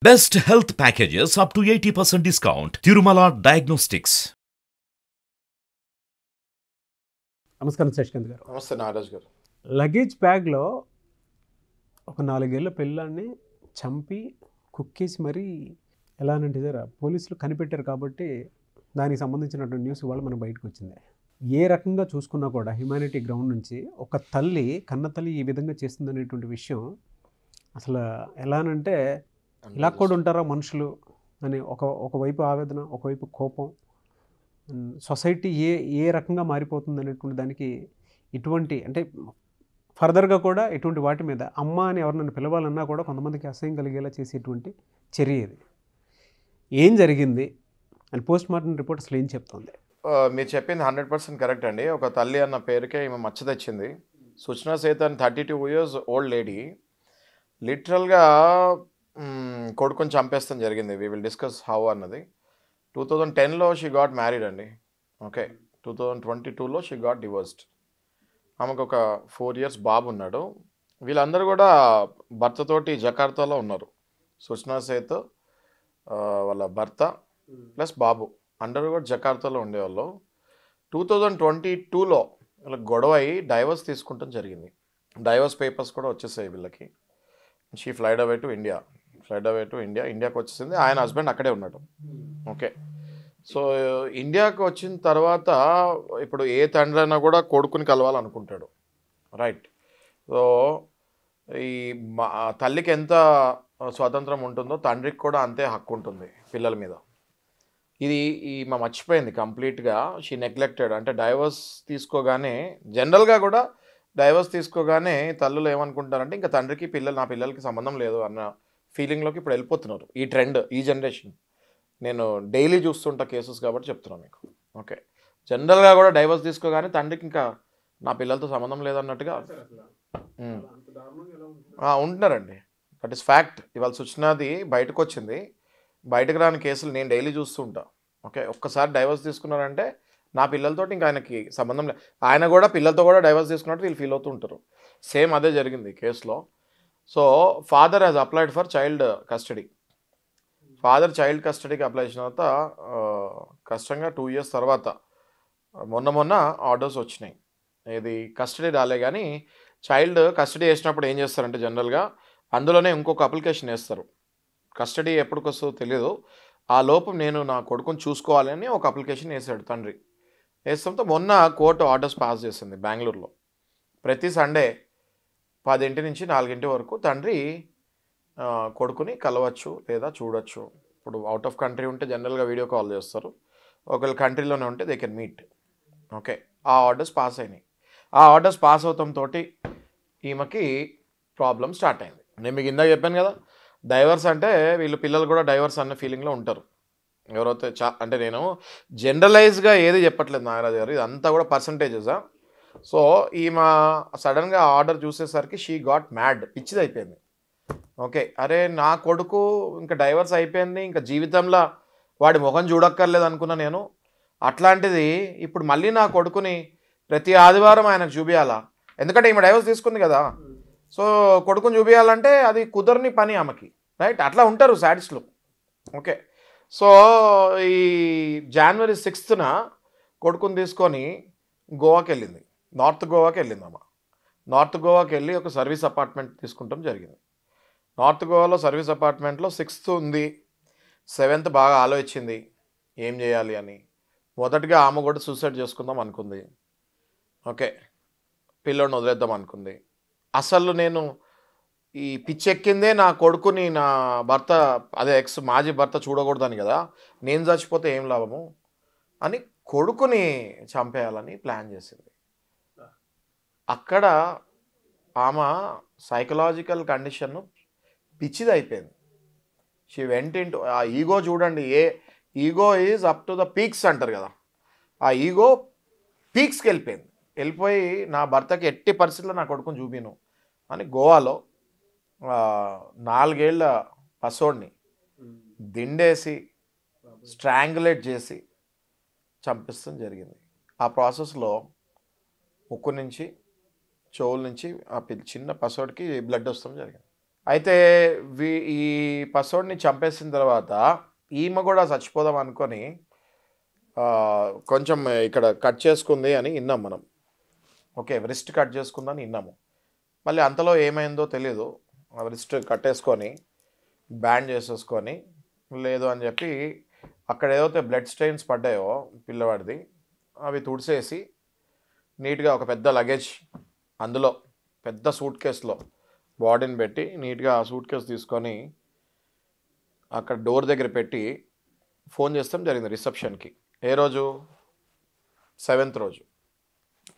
Best health packages up to 80% discount. Tirumala Diagnostics. నమస్కారం శశికాంత్ గారు. నమస్తే నారాజ్ గారు. లగేజ్ బ్యాగ్లో ఒక 4 ఏళ్ల పిల్లాన్ని చంపి కుక్కేసి మరీ ఎలానంటే సార్ పోలీసులు కనిపెట్టారు కాబట్టి దానికి సంబంధించినటువంటి న్యూస్ ఇవాళ మనకు బయటకు వచ్చింది. ఏ రకంగా చూసుకున్నా కూడా హ్యుమానిటీ గ్రౌండ్ నుంచి ఒక తల్లి కన్న తల్లి ఈ విధంగా చేస్తుందనేటువంటి విషయం అసలు ఎలానంటే ఇలా కూడా ఉంటారా మనుషులు అని ఒకవైపు ఆవేదన, ఒకవైపు కోపం. సొసైటీ ఏ రకంగా మారిపోతుంది అనేటువంటి దానికి ఇటువంటి అంటే ఫర్దర్గా కూడా ఇటువంటి వాటి మీద అమ్మ అని ఎవరినైనా పిలవాలన్నా కూడా కొంతమందికి అసహ్యం కలిగేలా చేసేటువంటి చర్య ఇది. ఏం జరిగింది అని పోస్ట్ మార్టం రిపోర్ట్ అసలు ఏం చెప్తుంది? మీరు చెప్పింది 100% కరెక్ట్ అండి. ఒక తల్లి అన్న పేరుకే ఈమె మచ్చ తెచ్చింది. సుష్నా సేతన్ 32 years ఓల్డ్ లేడీ లిటరల్గా కొడుకుని చంపేస్తాం జరిగింది. వీ విల్ డిస్కస్ హౌ అన్నది. 2010లో షీ గాట్ మ్యారీడ్ అండి. ఓకే, 2022లో షీ గాట్ డివోర్స్డ్. ఆమెకు ఒక 4 years బాబు ఉన్నాడు. వీళ్ళందరూ కూడా భర్తతోటి జకార్తాలో ఉన్నారు. సుష్నా సేత్ వాళ్ళ భర్త ప్లస్ బాబు అందరూ కూడా జకార్తాలో ఉండేవాళ్ళు. 2022లో వీళ్ళకి గొడవ అయ్యి డైవర్స్ తీసుకుంటాం జరిగింది. డైవర్స్ పేపర్స్ కూడా వచ్చేసాయి వీళ్ళకి. She flied away to India. ఇండియాకి వచ్చేసింది. ఆయన హస్బెండ్ అక్కడే ఉన్నాడు. ఓకే, సో ఇండియాకి వచ్చిన తర్వాత ఇప్పుడు ఏ తండ్రి అయినా కూడా కొడుకుని కలవాలనుకుంటాడు, రైట్? సో ఈ తల్లికి ఎంత స్వాతంత్రం ఉంటుందో తండ్రికి కూడా అంతే హక్కు ఉంటుంది పిల్లల మీద. ఇది ఈమె మర్చిపోయింది కంప్లీట్గా. She neglected. అంటే డైవర్స్ తీసుకోగానే జనరల్గా కూడా డైవర్స్ తీసుకోగానే తల్లులు ఏమనుకుంటారంటే ఇంకా తండ్రికి నా పిల్లలకి సంబంధం లేదు అన్న ఫీలింగ్లోకి ఇప్పుడు వెళ్ళిపోతున్నారు. ఈ ట్రెండ్, ఈ జనరేషన్ నేను డైలీ చూస్తుంటా కేసెస్ కాబట్టి చెప్తున్నాను మీకు. ఓకే, జనరల్గా కూడా డైవర్స్ తీసుకోగానే తండ్రికి ఇంకా నా పిల్లలతో సంబంధం లేదన్నట్టుగా ఉంటున్నారండి. That is fact. ఇవాళ సుష్నాది బయటకు వచ్చింది. బయటకు రాని కేసులు నేను డైలీ చూస్తూ ఉంటా. ఓకే, ఒక్కసారి డైవర్స్ తీసుకున్నారంటే నా పిల్లలతో ఇంకా ఆయనకి సంబంధం లేదు. ఆయన కూడా పిల్లలతో కూడా డైవర్స్ తీసుకున్నట్టు వీళ్ళు ఫీల్ అవుతూ ఉంటారు. సేమ్ అదే జరిగింది కేసులో. So father has applied for child custody. Father child కస్టడీకి అప్లై చేసిన తర్వాత కష్టంగా 2 years తర్వాత మొన్న ఆర్డర్స్ వచ్చినాయి. ఇది కస్టడీ రాలే కానీ చైల్డ్ కస్టడీ వేసినప్పుడు ఏం చేస్తారంటే జనరల్గా అందులోనే ఇంకొక అప్లికేషన్ వేస్తారు. కస్టడీ ఎప్పటికి వస్తుందో తెలియదు. ఆ లోపు నేను నా కొడుకుని చూసుకోవాలని ఒక అప్లికేషన్ వేసాడు తండ్రి. వేస్తాంతో మొన్న కోర్టు ఆర్డర్స్ పాస్ చేసింది బెంగళూరులో. ప్రతి సండే 10 నుంచి 4 వరకు తండ్రి కొడుకుని కలవచ్చు లేదా చూడొచ్చు. ఇప్పుడు అవుట్ ఆఫ్ కంట్రీ ఉంటే జనరల్గా వీడియో కాల్ చేస్తారు. ఒకవేళ కంట్రీలోనే ఉంటే దే కెన్ మీట్. ఓకే, ఆ ఆర్డర్స్ పాస్ అయినాయి. ఆ ఆర్డర్స్ పాస్ అవటంతో ఈమెకి ప్రాబ్లం స్టార్ట్ అయింది. నేను మీకు ఇందాక చెప్పాను కదా, డైవర్స్ అంటే వీళ్ళు పిల్లలు కూడా డైవర్స్ అన్న ఫీలింగ్లో ఉంటారు. ఎవరైతే అంటే నేను జనరలైజ్గా ఏది చెప్పట్లేదు నాగరాజు గారు, ఇదంతా కూడా పర్సంటేజెసా. సో ఈమె సడన్గా ఆర్డర్ చూసేసరికి షీ గాట్ మ్యాడ్, పిచ్చిది అయిపోయింది. ఓకే, అరే నా కొడుకు ఇంకా డైవర్స్ అయిపోయింది, ఇంకా జీవితంలో వాడి ముఖం చూడక్కర్లేదు అనుకున్నా నేను. అట్లాంటిది ఇప్పుడు మళ్ళీ నా కొడుకుని ప్రతి ఆదివారం ఆయనకు చూపించాలా? ఎందుకంటే ఈమె డైవర్స్ తీసుకుంది కదా. సో కొడుకుని చూపించాలంటే అది కుదరని పని ఆమెకి, రైట్? అట్లా ఉంటారు సాడిస్టులు. ఓకే, సో ఈ January 6th కొడుకుని తీసుకొని గోవాకి వెళ్ళింది. నార్త్ గోవాకి వెళ్ళింది అమ్మ. నార్త్ గోవాకి వెళ్ళి ఒక సర్వీస్ అపార్ట్మెంట్ తీసుకుంటాం జరిగింది. నార్త్ గోవాలో సర్వీస్ అపార్ట్మెంట్లో 6th ఉంది. 7th బాగా ఆలోచించింది ఏం చేయాలి అని. మొదటిగా ఆమె కూడా సూసైడ్ చేసుకుందాం అనుకుంది. ఓకే, పిల్లోడిని వదిలేద్దాం అనుకుంది. అసలు నేను ఈ పిచ్చెక్కిందే నా కొడుకుని నా భర్త అదే మాజీ భర్త చూడకూడదని కదా, నేను చచ్చిపోతే ఏం లాభము అని కొడుకుని చంపేయాలని ప్లాన్ చేసింది. అక్కడ ఆమె సైకలాజికల్ కండిషన్ పిచ్చిది అయిపోయింది. షీ వెంట ఇంటూ ఆ ఈగో. చూడండి, ego is up to the peaks అంటారు కదా, ఆ ఈగో పీక్స్కి వెళ్ళిపోయి నా భర్తకి ఎట్టి పరిస్థితుల్లో నా కొడుకుని చూపిను అని గోవాలో 4 ఏళ్ల పసోడిని దిండేసి స్ట్రాంగులేట్ చేసి చంపిస్తాం జరిగింది. ఆ ప్రాసెస్లో ముక్కు నుంచి చెవుల నుంచి ఆ చిన్న పసోడికి బ్లడ్ వస్తాం జరిగింది. అయితే ఈ పసోడిని చంపేసిన తర్వాత ఈమె కూడా చచ్చిపోదాం అనుకొని కొంచెం ఇక్కడ కట్ చేసుకుంది అని విన్నాం మనం. ఓకే, రిస్ట్ కట్ చేసుకుందని విన్నాము. మళ్ళీ అంతలో ఏమైందో తెలియదు, రిస్ట్ కట్టేసుకొని బ్యాండ్ చేసేసుకొని లేదు అని చెప్పి అక్కడ ఏదైతే బ్లడ్ స్టెయిన్స్ పడ్డాయో పిల్లవాడిది అవి తుడిసేసి నీట్గా ఒక పెద్ద లగేజ్, అందులో పెద్ద సూట్ కేసులో బాడీని పెట్టి నీట్గా ఆ సూట్ కేసు తీసుకొని అక్కడ డోర్ దగ్గర పెట్టి ఫోన్ చేస్తాం జరిగింది రిసెప్షన్కి. ఏ రోజు? 7th రోజు.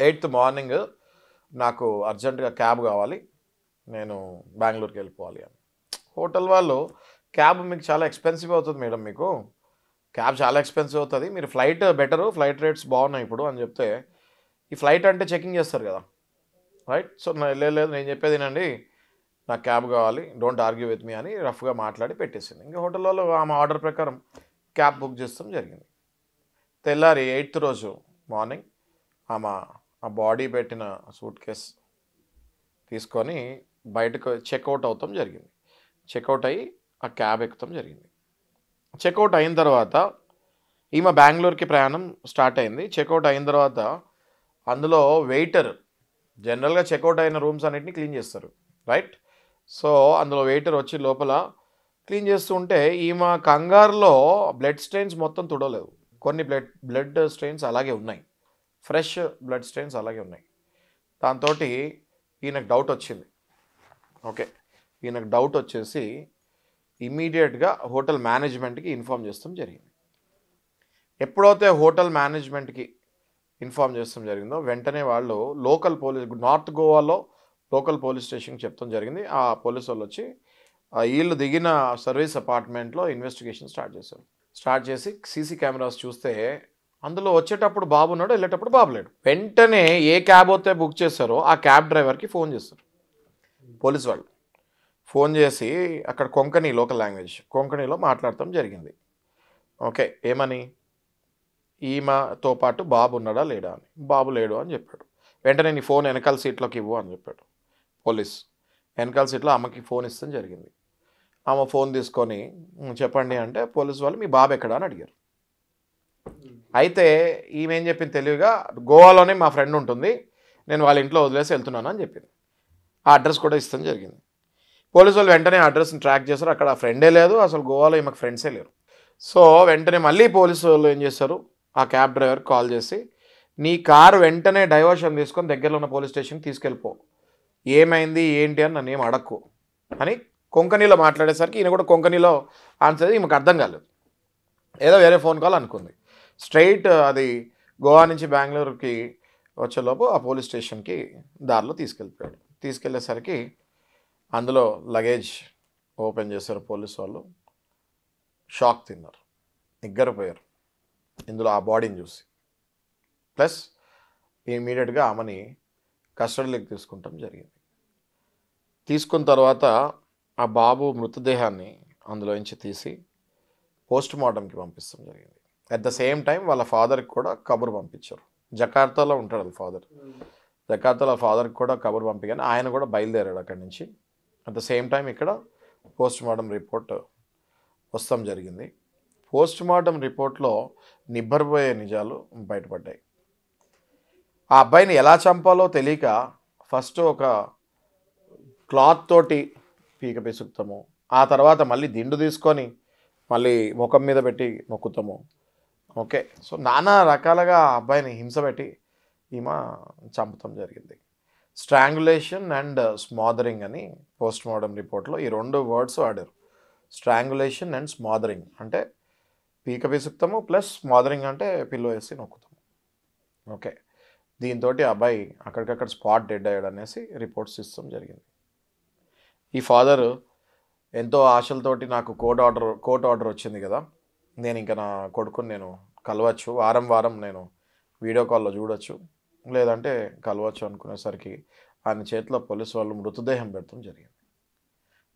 8th మార్నింగ్ నాకు అర్జెంటుగా క్యాబ్ కావాలి, నేను బెంగళూరుకి వెళ్ళిపోవాలి అని. హోటల్ వాళ్ళు క్యాబ్ మీకు చాలా ఎక్స్పెన్సివ్ అవుతుంది మేడం, మీకు క్యాబ్ చాలా ఎక్స్పెన్సివ్ అవుతుంది, మీరు ఫ్లైట్ బెటరు, ఫ్లైట్ రేట్స్ బాగున్నాయి ఇప్పుడు అని చెప్తే, ఈ ఫ్లైట్ అంటే చెకింగ్ చేస్తారు కదా, రైట్? సో లేదు నేను చెప్పేదేనండి, నాకు క్యాబ్ కావాలి, డోంట్ ఆర్గ్యూ విత్ మీ అని రఫ్గా మాట్లాడి పెట్టేసింది. ఇంకా హోటల్ వాళ్ళు ఆమె ఆర్డర్ ప్రకారం క్యాబ్ బుక్ చేస్తాం జరిగింది. తెల్లారి 8th రోజు మార్నింగ్ ఆమె ఆ బాడీ పెట్టిన సూట్ కేస్ తీసుకొని బయటకు చెక్అవుట్ అవుతాం జరిగింది. చెక్అవుట్ అయ్యి ఆ క్యాబ్ ఎక్కుతాం జరిగింది. చెక్అవుట్ అయిన తర్వాత ఈమె బెంగళూరుకి ప్రయాణం స్టార్ట్ అయింది. చెక్అవుట్ అయిన తర్వాత అందులో వెయిటర్, జనరల్గా చెక్అవుట్ అయిన రూమ్స్ అన్నిటిని క్లీన్ చేస్తారు, రైట్? సో అందులో వెయిటర్ వచ్చి లోపల క్లీన్ చేస్తూ ఉంటే ఈమె కంగారులో బ్లడ్ స్టెయిన్స్ మొత్తం తుడలేదు. కొన్ని బ్లడ్ స్టెయిన్స్ అలాగే ఉన్నాయి, ఫ్రెష్ బ్లడ్ స్టెయిన్స్ అలాగే ఉన్నాయి. దాంతో ఈయనకు డౌట్ వచ్చింది. ఓకే, ఈయనకు డౌట్ వచ్చేసి ఇమీడియట్గా హోటల్ మేనేజ్మెంట్కి ఇన్ఫామ్ చేస్తాం జరిగింది. ఎప్పుడైతే హోటల్ మేనేజ్మెంట్కి ఇన్ఫామ్ చేస్తాం జరిగిందో వెంటనే వాళ్ళు లోకల్ పోలీస్, నార్త్ గోవాలో లోకల్ పోలీస్ స్టేషన్కి చెప్తాం జరిగింది. ఆ పోలీసు వాళ్ళు వచ్చి వీళ్ళు దిగిన సర్వీస్ అపార్ట్మెంట్లో ఇన్వెస్టిగేషన్ స్టార్ట్ చేసి సీసీ కెమెరాస్ చూస్తే అందులో వచ్చేటప్పుడు బాబు ఉన్నాడు, వెళ్ళేటప్పుడు బాబు లేడు. వెంటనే ఏ క్యాబ్ అయితే బుక్ చేశారో ఆ క్యాబ్ డ్రైవర్కి ఫోన్ చేస్తారు పోలీస్ వాళ్ళు. ఫోన్ చేసి అక్కడ కొంకణి, లోకల్ లాంగ్వేజ్ కొంకణిలో మాట్లాడటం జరిగింది. ఓకే, ఏమని? ఈమెతో పాటు బాబు ఉన్నాడా లేడా అని. బాబు లేడు అని చెప్పాడు. వెంటనే నీ ఫోన్ వెనకాల సీట్లోకి ఇవ్వు అని చెప్పాడు పోలీస్. వెనకాల సీట్లో ఆమెకి ఫోన్ ఇస్తాం జరిగింది. ఆమె ఫోన్ తీసుకొని చెప్పండి అంటే పోలీసు వాళ్ళు మీ బాబు ఎక్కడా అని అడిగారు. అయితే ఈమె ఏం చెప్పింది తెలివిగా, గోవాలోనే మా ఫ్రెండ్ ఉంటుంది, నేను వాళ్ళ ఇంట్లో వదిలేసి వెళ్తున్నాను అని చెప్పింది. ఆ అడ్రస్ కూడా ఇస్తాం జరిగింది. పోలీసు వాళ్ళు వెంటనే అడ్రస్ని ట్రాక్ చేశారు. అక్కడ ఆ ఫ్రెండే లేదు, అసలు గోవాలో ఈమెకు ఫ్రెండ్సే లేరు. సో వెంటనే మళ్ళీ పోలీసు వాళ్ళు ఏం చేశారు, ఆ క్యాబ్ డ్రైవర్కి కాల్ చేసి నీ కారు వెంటనే డైవర్షన్ తీసుకొని దగ్గరలో ఉన్న పోలీస్ స్టేషన్కి తీసుకెళ్ళిపో, ఏమైంది ఏంటి అని నన్ను ఏం అడక్కు అని కొంకణిలో మాట్లాడేసరికి ఈయన కూడా కొంకణిలో ఆన్సర్ ఈమెకు అర్థం కాలేదు, ఏదో వేరే ఫోన్ కాల్ అనుకుంది. స్ట్రైట్ అది గోవా నుంచి బెంగళూరుకి వచ్చేలోపు ఆ పోలీస్ స్టేషన్కి దారిలో తీసుకెళ్ళిపోయాడు. తీసుకెళ్ళేసరికి అందులో లగేజ్ ఓపెన్ చేశారు పోలీసు వాళ్ళు. షాక్ తిన్నారు, నిగ్గరపోయారు ఇందులో ఆ బాడీని చూసి. ప్లస్ ఇమీడియట్గా ఆమెని కస్టడీలోకి తీసుకుంటాం జరిగింది. తీసుకున్న తర్వాత ఆ బాబు మృతదేహాన్ని అందులోంచి తీసి పోస్ట్ మార్టంకి పంపిస్తాం జరిగింది. అట్ ద సేమ్ టైం వాళ్ళ ఫాదర్కి కూడా కబురు పంపించారు. జకార్తాలో ఉంటాడు వాళ్ళ ఫాదర్. జకార్తాలో ఫాదర్కి కూడా కబురు పంపించాను, ఆయన కూడా బయలుదేరాడు అక్కడి నుంచి. అట్ ద సేమ్ టైం ఇక్కడ పోస్ట్ మార్టం రిపోర్ట్ వస్తాం జరిగింది. పోస్ట్ మార్టం రిపోర్ట్లో నిబ్బరపోయే నిజాలు బయటపడ్డాయి. ఆ అబ్బాయిని ఎలా చంపాలో తెలియక ఫస్ట్ ఒక క్లాత్ తోటి పీక పిసుకుతాము, ఆ తర్వాత మళ్ళీ దిండు తీసుకొని మళ్ళీ ముఖం మీద పెట్టి నొక్కుతాము. ఓకే, సో నానా రకాలుగా ఆ అబ్బాయిని హింస పెట్టి ఈమె చంపటం జరిగింది. స్ట్రాంగులేషన్ అండ్ స్మాదరింగ్ అని పోస్ట్ మార్టం రిపోర్ట్లో ఈ 2 వర్డ్స్ వాడారు. స్ట్రాంగులేషన్ అండ్ స్మాదరింగ్ అంటే పీక పిసుకుతాము, ప్లస్ స్మాదరింగ్ అంటే పిల్లో వేసి నొక్కుతాము. ఓకే, దీంతో అబ్బాయి అక్కడికక్కడ స్పాట్ డెడ్ అయ్యాడు అనేసి రిపోర్ట్స్ ఇస్తాం జరిగింది. ఈ ఫాదర్ ఎంతో ఆశలతోటి నాకు కోర్ట్ ఆర్డర్ వచ్చింది కదా, నేను ఇంకా నా కొడుకుని నేను కలవచ్చు, వారం నేను వీడియో కాల్లో చూడొచ్చు, లేదంటే కలవచ్చు అనుకునేసరికి ఆయన చేతిలో పోలీసు వాళ్ళు మృతదేహం పెడతాం జరిగింది.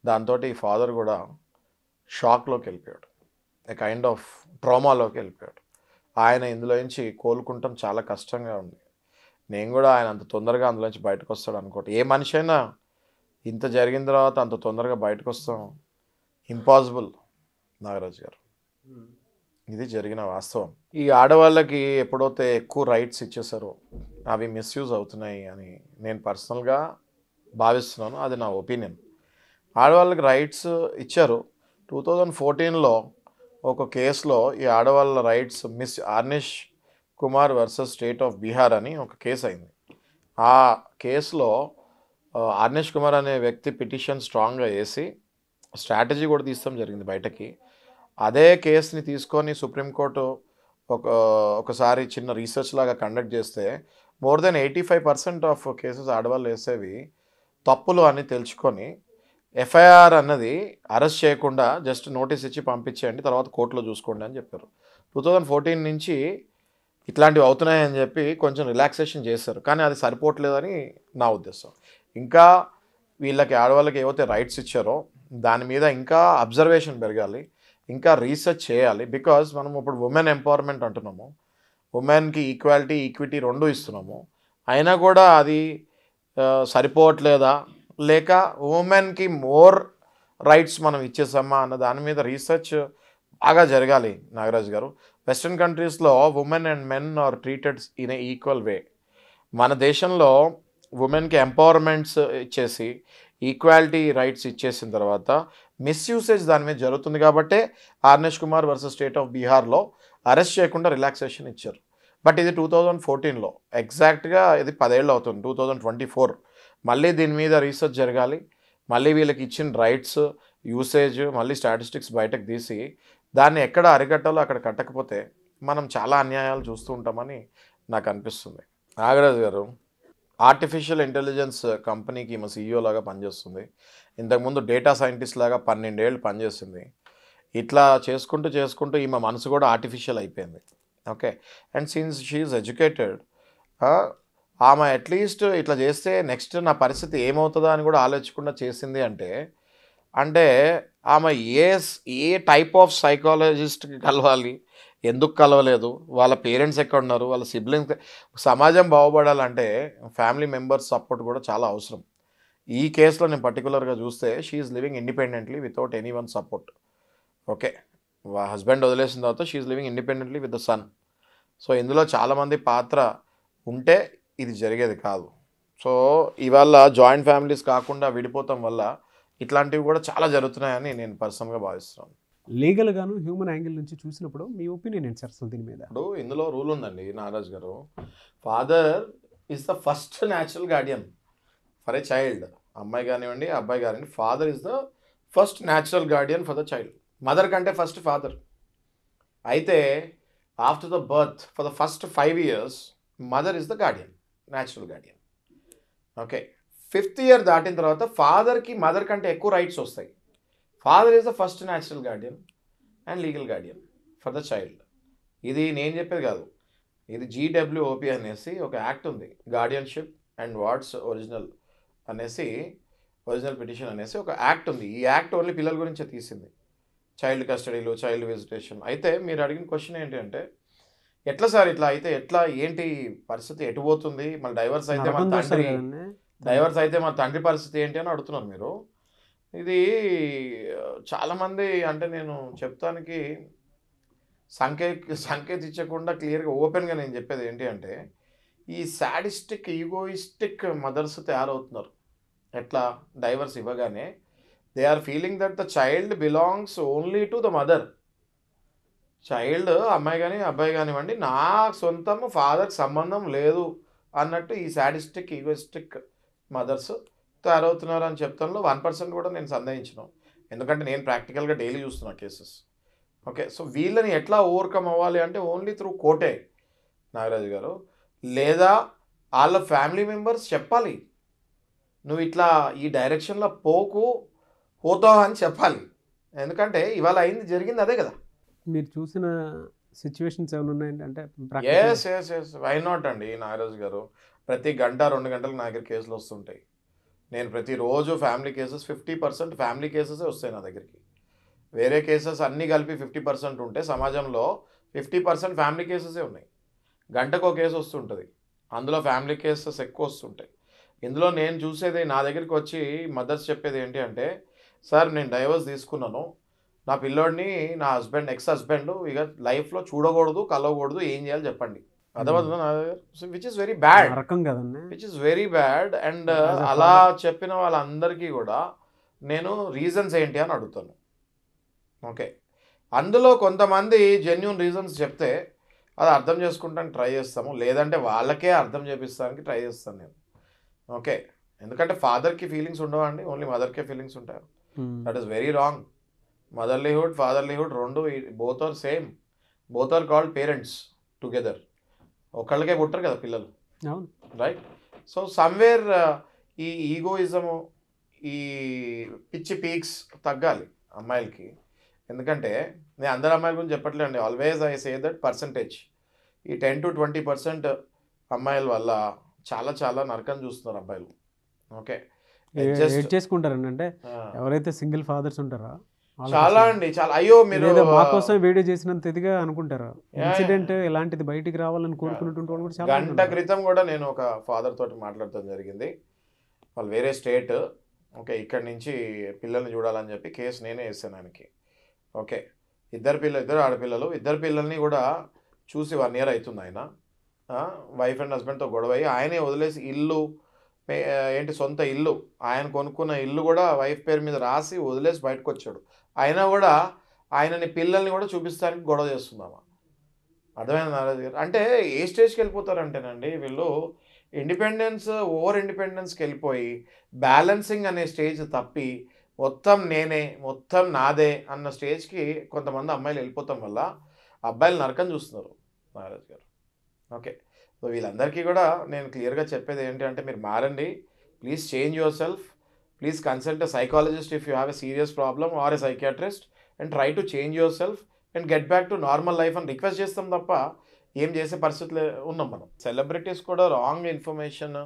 దాంతో ఈ ఫాదర్ కూడా షాక్లోకి వెళ్ళిపోయాడు, ఏ కైండ్ ఆఫ్ ట్రామాలోకి వెళ్ళిపోయాడు. ఆయన ఇందులో నుంచి కోలుకుంటాం చాలా కష్టంగా ఉంది. నేను కూడా ఆయన అంత తొందరగా అందులోంచి బయటకు వస్తాడు అనుకోండి. ఏ మనిషి అయినా ఇంత జరిగిన తర్వాత అంత తొందరగా బయటకు వస్తాం ఇంపాసిబుల్ నాగరాజు గారు. ఇది జరిగిన వాస్తవం. ఈ ఆడవాళ్ళకి ఎప్పుడైతే ఎక్కువ రైట్స్ ఇచ్చేసారో అవి మిస్యూజ్ అవుతున్నాయి అని నేను పర్సనల్గా భావిస్తున్నాను. అది నా ఒపీనియన్. ఆడవాళ్ళకి రైట్స్ ఇచ్చారు. 2014లో ఒక కేసులో ఈ ఆడవాళ్ళ రైట్స్ మిస్ Arnesh Kumar versus state of Bihar అని ఒక కేసు అయింది. ఆ కేసులో ఆర్నిష్ కుమార్ అనే వ్యక్తి పిటిషన్ స్ట్రాంగ్గా వేసి స్ట్రాటజీ కూడా తీస్తాం జరిగింది బయటకి. అదే కేసుని తీసుకొని సుప్రీంకోర్టు ఒకసారి చిన్న రీసెర్చ్ లాగా కండక్ట్ చేస్తే మోర్ దెన్ 85% ఆఫ్ కేసెస్ ఆడవాళ్ళు వేసేవి తప్పులు అని తెలుసుకొని ఎఫ్ఐఆర్ అన్నది అరెస్ట్ చేయకుండా జస్ట్ నోటీస్ ఇచ్చి పంపించేయండి, తర్వాత కోర్టులో చూసుకోండి అని చెప్పారు. 2014 నుంచి ఇట్లాంటివి అవుతున్నాయని చెప్పి కొంచెం రిలాక్సేషన్ చేశారు. కానీ అది సరిపోవట్లేదని నా ఉద్దేశం. ఇంకా వీళ్ళకి ఆడవాళ్ళకి ఏవైతే రైట్స్ ఇచ్చారో దాని మీద ఇంకా అబ్జర్వేషన్ పెరగాలి, ఇంకా రీసెర్చ్ చేయాలి. బికాజ్ మనం ఇప్పుడు ఉమెన్ ఎంపవర్మెంట్ అంటున్నాము, ఉమెన్కి ఈక్వాలిటీ ఈక్విటీ రెండు ఇస్తున్నాము, అయినా కూడా అది సరిపోవట్లేదా లేక ఉమెన్కి మోర్ రైట్స్ మనం ఇచ్చేసామా అన్న దాని మీద రీసెర్చ్ బాగా జరగాలి నాగరాజు గారు. వెస్ట్రన్ కంట్రీస్లో women and men are treated in a equal way. మన దేశంలో ఉమెన్కి ఎంపవర్మెంట్స్ ఇచ్చేసి ఈక్వాలిటీ రైట్స్ ఇచ్చేసిన తర్వాత మిస్యూసేజ్ దాని మీద జరుగుతుంది కాబట్టే ఆర్నిష్ కుమార్ వర్సెస్ స్టేట్ ఆఫ్ బీహార్లో అరెస్ట్ చేయకుండా రిలాక్సేషన్ ఇచ్చారు. బట్ ఇది 2014లో, ఎగ్జాక్ట్గా ఇది 10 ఏళ్ళు అవుతుంది, 2024. మళ్ళీ దీని మీద రీసెర్చ్ జరగాలి. మళ్ళీ వీళ్ళకి ఇచ్చిన రైట్స్ యూసేజ్ మళ్ళీ స్టాటిస్టిక్స్ బయటకు తీసి దాన్ని ఎక్కడ అరికట్టాలో అక్కడ కట్టకపోతే మనం చాలా అన్యాయాలు చూస్తూ ఉంటామని నాకు అనిపిస్తుంది. నాగరాజు గారు ఆర్టిఫిషియల్ ఇంటెలిజెన్స్ కంపెనీకి ఈమె CEO లాగా పనిచేస్తుంది. ఇంతకుముందు డేటా సైంటిస్ట్ లాగా 12 ఏళ్ళు పనిచేసింది. ఇట్లా చేసుకుంటూ ఈమె మనసు కూడా ఆర్టిఫిషియల్ అయిపోయింది. Okay, and since she's educated, ఆమె అట్లీస్ట్ ఇట్లా చేస్తే నెక్స్ట్ నా పరిస్థితి ఏమవుతుందా అని కూడా ఆలోచించకుండా చేసింది అంటే ఆమె ఏ టైప్ ఆఫ్ సైకాలజిస్ట్కి కలవాలి, ఎందుకు కలవలేదు, వాళ్ళ పేరెంట్స్ ఎక్కడ ఉన్నారు, వాళ్ళ సిబ్లింగ్స్. సమాజం బాగుపడాలంటే ఫ్యామిలీ మెంబర్స్ సపోర్ట్ కూడా చాలా అవసరం. ఈ కేసులో నేను పర్టికులర్గా చూస్తే she is living independently without any one support. Okay, husband వదిలేసిన తర్వాత she is living independently with the son. So ఇందులో చాలామంది పాత్ర ఉంటే ఇది జరిగేది కాదు. సో ఇవాళ జాయింట్ ఫ్యామిలీస్ కాకుండా విడిపోతాం వల్ల ఇట్లాంటివి కూడా చాలా జరుగుతున్నాయని నేను పర్సనల్గా భావిస్తున్నాను. లీగల్గాను హ్యూమన్ యాంగిల్ నుంచి చూసినప్పుడు మీ ఒపీనియన్ ఏంటి సార్ అసలు దీని మీద? ఇప్పుడు ఇందులో రూల్ ఉందండి నాగరాజ్ గారు, father is the first natural Guardian for a child. అమ్మాయి కానివ్వండి అబ్బాయి కానివ్వండి, father is the first natural Guardian for the child. Mother కంటే ఫస్ట్ ఫాదర్. అయితే after the birth for the first 5 years mother is the Guardian, natural Guardian. Okay, 5th year దాటిన తర్వాత ఫాదర్కి mother కంటే ఎక్కువ రైట్స్ వస్తాయి. Father is the first natural Guardian and legal Guardian for the child. ఇది నేను చెప్పేది కాదు, ఇది GWOP అనేసి ఒక యాక్ట్ ఉంది, గార్డియన్షిప్ అండ్ వార్డ్స్ ఒరిజినల్ అనేసి, ఒరిజినల్ పిటిషన్ అనేసి ఒక యాక్ట్ ఉంది. ఈ యాక్ట్ ఓన్లీ పిల్లల గురించే తీసింది, చైల్డ్ కస్టడీలో, చైల్డ్ విజిటేషన్. అయితే మీరు అడిగిన క్వశ్చన్ ఏంటి అంటే, ఎట్లా సార్ ఇట్లా అయితే ఎట్లా, ఏంటి పరిస్థితి ఎటు పోతుంది, మళ్ళీ డైవర్స్ అయితే మా తండ్రి పరిస్థితి ఏంటి అని అడుగుతున్నారు మీరు. ఇది చాలామంది అంటే నేను చెప్తానికి సంకేతించకుండా క్లియర్గా ఓపెన్గా నేను చెప్పేది ఏంటి అంటే, ఈ సాడిస్టిక్ ఈగోయిస్టిక్ మదర్స్ తయారవుతున్నారు. ఎట్లా, డైవర్స్ ఇవ్వగానే they are feeling that the child belongs only to the mother. Child అమ్మాయి కానీ అబ్బాయి కానివ్వండి, నా సొంతం ఫాదర్కి సంబంధం లేదు అన్నట్టు ఈ సాడిస్టిక్ ఈగోయిస్టిక్ మదర్స్ తయారవుతున్నారు అని చెప్తాను. 1% కూడా నేను సందేహించను, ఎందుకంటే నేను ప్రాక్టికల్గా డైలీ చూస్తున్నా కేసెస్. ఓకే, సో వీళ్ళని ఎట్లా ఓవర్కమ్ అవ్వాలి అంటే ఓన్లీ త్రూ కోర్టే నాగరాజు గారు, లేదా వాళ్ళ ఫ్యామిలీ మెంబర్స్ చెప్పాలి, నువ్వు ఇట్లా ఈ డైరెక్షన్లో పోతావు అని చెప్పాలి. ఎందుకంటే ఇవాళ జరిగింది అదే కదా. మీరు చూసిన సిచ్యువేషన్స్ ఏమైనా ఉన్నాయండి అంటే? ఎస్ వై నాట్ అండి నాగరాజు గారు, ప్రతి గంట 2 గంటలకు నా దగ్గర కేసులు వస్తుంటాయి. నేను ప్రతిరోజు ఫ్యామిలీ కేసెస్ 50% ఫ్యామిలీ కేసెసే వస్తాయి నా దగ్గరికి. వేరే కేసెస్ అన్నీ కలిపి 50% ఉంటే సమాజంలో 50% ఫ్యామిలీ కేసెసే ఉన్నాయి. గంటకు ఒక కేసు వస్తుంటుంది, అందులో ఫ్యామిలీ కేసెస్ ఎక్కువ వస్తుంటాయి. ఇందులో నేను చూసేది, నా దగ్గరికి వచ్చి మదర్స్ చెప్పేది ఏంటి అంటే, సార్ నేను డైవర్స్ తీసుకున్నాను, నా పిల్లోడిని నా ఎక్స్ హస్బెండ్ ఇక లైఫ్లో చూడకూడదు, కలవకూడదు, ఏం చేయాలి చెప్పండి. అదవద్దు, విచ్ ఇస్ వెరీ బ్యాడ్, రకం కదండి, which is very bad. And అలా చెప్పిన వాళ్ళందరికీ కూడా నేను రీజన్స్ ఏంటి అని అడుగుతాను. ఓకే, అందులో కొంతమంది జెన్యూన్ రీజన్స్ చెప్తే అది అర్థం చేసుకుంటానికి ట్రై చేస్తాము, లేదంటే వాళ్ళకే అర్థం చేపిస్తానికి ట్రై చేస్తాను నేను. ఓకే, ఎందుకంటే ఫాదర్కి ఫీలింగ్స్ ఉండవా అండి, ఓన్లీ మదర్కే ఫీలింగ్స్ ఉంటాయి. That is very wrong. Motherlyhood, fatherlyhood రెండు both are same, both are called parents together. ఒకళ్ళకే పుట్టరు కదా పిల్లలు, రైట్? సో సమ్వేర్ ఈ ఈగోయిజము, ఈ పిచ్చి పీక్స్ తగ్గాలి అమ్మాయిలకి. ఎందుకంటే నేను అందరు అమ్మాయిల గురించి చెప్పట్లేండి, always I say that percentage, ఈ 10 to 20% అమ్మాయిల వల్ల చాలా చాలా నరకం చూస్తున్నారు అబ్బాయిలు. ఓకే, చేసుకుంటారండి, అంటే ఎవరైతే సింగిల్ ఫాదర్స్ ఉంటారో చాలా అండి, చాలా. అయ్యో మీరు మా కోసం వీడియో చేసినంత ఇదిగా అనుకుంటారు, ఇన్సిడెంట్ ఇలాంటిది బయటికి రావాలని కోరుకున్నటువంటి వాళ్ళు కూడా చాలా. గంట క్రితం కూడా నేను ఒక ఫాదర్ తోటి మాట్లాడటం జరిగింది, వాళ్ళు వేరే స్టేట్. ఓకే, ఇక్కడి నుంచి పిల్లల్ని చూడాలని చెప్పి కేసు నేనే వేసాను ఆయనకి. ఓకే, ఇద్దరు ఆడపిల్లలు, ఇద్దరు పిల్లల్ని కూడా చూసి 1 year అవుతుంది. ఆయన వైఫ్ అండ్ హస్బెండ్తో గొడవ అయ్యి ఆయనే వదిలేసి ఇల్లు ఏంటి సొంత ఇల్లు, ఆయన కొనుక్కున్న ఇల్లు కూడా వైఫ్ పేరు మీద రాసి వదిలేసి బయటకు వచ్చాడు. అయినా కూడా ఆయనని పిల్లల్ని కూడా చూపిస్తానికి గొడవ చేస్తున్నామా? అర్థమైంది నారాజు గారు? అంటే ఏ స్టేజ్కి వెళ్ళిపోతారంటేనండి వీళ్ళు, ఇండిపెండెన్స్ ఓవర్ ఇండిపెండెన్స్కి వెళ్ళిపోయి బ్యాలెన్సింగ్ అనే స్టేజ్ తప్పి మొత్తం నేనే, మొత్తం నాదే అన్న స్టేజ్కి కొంతమంది అమ్మాయిలు వెళ్ళిపోతాం వల్ల అబ్బాయిలు నరకం చూస్తున్నారు నారాజు గారు. ఓకే, సో వీళ్ళందరికీ కూడా నేను క్లియర్గా చెప్పేది ఏంటి అంటే, మీరు మారండి, please change your self, please consult a psychologist if you have a serious problem or a psychiatrist and try to change your self and get back to normal life అని రిక్వెస్ట్ చేస్తాం తప్ప ఏం చేసే పరిస్థితులు ఉన్నాం మనం. సెలబ్రిటీస్ కూడా wrong information,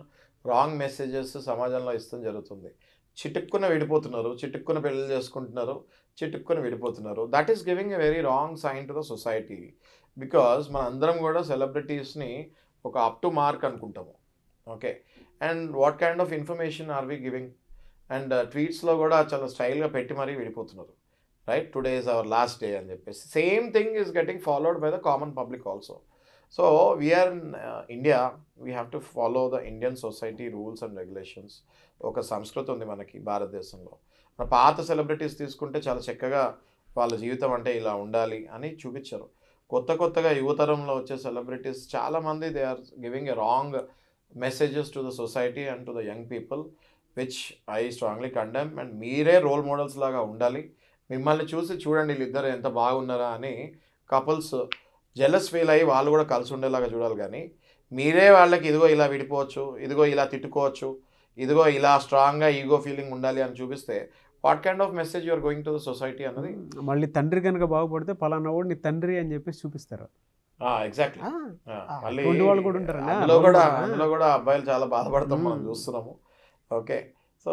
wrong messages సమాజంలో ఇస్తాం జరుగుతుంది. చిటుక్కున విడిపోతున్నారు, చిటుక్కున పెళ్ళి చేసుకుంటున్నారు, చిటుక్కున విడిపోతున్నారు. That is giving a very wrong sign to the society. Because మన అందరం కూడా సెలబ్రిటీస్ని ఒక అప్ టు మార్క్ అనుకుంటాము. Okay, and what kind of information are we giving? And ట్వీట్స్లో కూడా చాలా స్టైల్గా పెట్టి మరీ విడిపోతున్నారు, right? Today is our last day అని చెప్పేసి. Same thing is getting followed by the common public also. So we are in India, we have to follow the Indian society rules and regulations. ఒక సంస్కృతి ఉంది మనకి భారతదేశంలో. మన పాత సెలబ్రిటీస్ తీసుకుంటే చాలా చక్కగా వాళ్ళ జీవితం అంటే ఇలా ఉండాలి అని చూపించారు. కొత్తగా యువతరంలో వచ్చే సెలబ్రిటీస్ చాలామంది they are giving a wrong messages to the society and to the young people, which I strongly condemn. And మీరే రోల్ మోడల్స్ లాగా ఉండాలి. మిమ్మల్ని చూడండి వీళ్ళిద్దరు ఎంత బాగున్నారా అని కపుల్స్ జెలస్ ఫీల్ అయ్యి వాళ్ళు కూడా కలిసి ఉండేలాగా చూడాలి. కానీ మీరే వాళ్ళకి ఇదిగో ఇలా విడిపోవచ్చు, ఇదిగో ఇలా తిట్టుకోవచ్చు, ఇదిగో ఇలా స్ట్రాంగ్గా ఈగో ఫీలింగ్ ఉండాలి అని చూపిస్తే what kind of message you're going to the society అన్నది. మళ్ళీ తండ్రి కనుక బాగుపడితే పలానా వాడు నీ తండ్రి అని చెప్పేసి చూపిస్తారు. ఎగ్జాక్ట్లీ. మళ్ళీ వాళ్ళు కూడా ఉంటారు, అందులో కూడా అబ్బాయిలు చాలా బాధపడతాం మనం చూస్తున్నాము. ఓకే, సో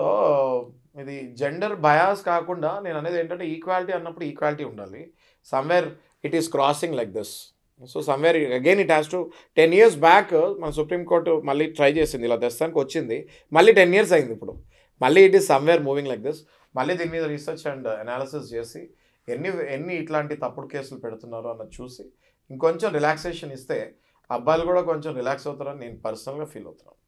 ఇది జెండర్ బయాస్ కాకుండా నేను అనేది ఏంటంటే, ఈక్వాలిటీ అన్నప్పుడు ఈక్వాలిటీ ఉండాలి. Somewhere it is crossing like this. So somewhere again it has to 10 years back మన సుప్రీంకోర్టు మళ్ళీ ట్రై చేసింది, ఇలా తెస్తానికి వచ్చింది. మళ్ళీ 10 years అయింది ఇప్పుడు. మళ్ళీ it is somewhere moving like this. మళ్ళీ దీని మీద రీసెర్చ్ అండ్ అనాలిసిస్ చేసి ఎన్ని ఇట్లాంటి తప్పుడు కేసులు పెడుతున్నారు అన్నది చూసి ఇంకొంచెం రిలాక్సేషన్ ఇస్తే అబ్బాయిలు కూడా కొంచెం రిలాక్స్ అవుతారని నేను పర్సనల్గా ఫీల్ అవుతున్నాను.